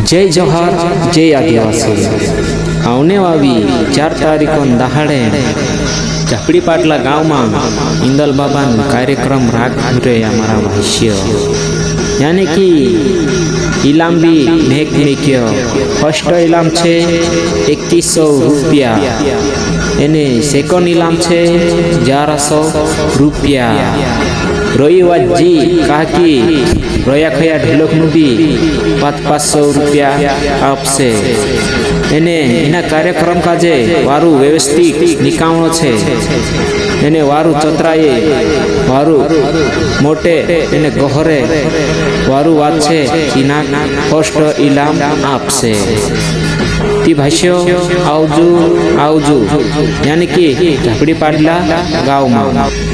जय जोहार जय आदिवासी। आवने वावी 4 तारीख दहाड़े झापड़ी पाटला गाँव में इंदल बाबा कार्यक्रम राख रहे हमारा भाष्य यानी कि इलाम भी मेक मेक्य फर्स्ट इलाम छे 2100 रुपया एने सेकंड इलाम छे 1100 रुपया। रविवाजी काकी रोया खया ढोलक नु भी 500 रुपया आपसे एने एना कार्यक्रम काजे वारू व्यवस्थित निकामणो छे एने वारू चतराए वारू मोटे एने गहरे वारू वात छे इना फर्स्ट इलाम आपसे ती भाष्यो आवजू आवजू यानी कि झापड़ी पाटला गाँव में।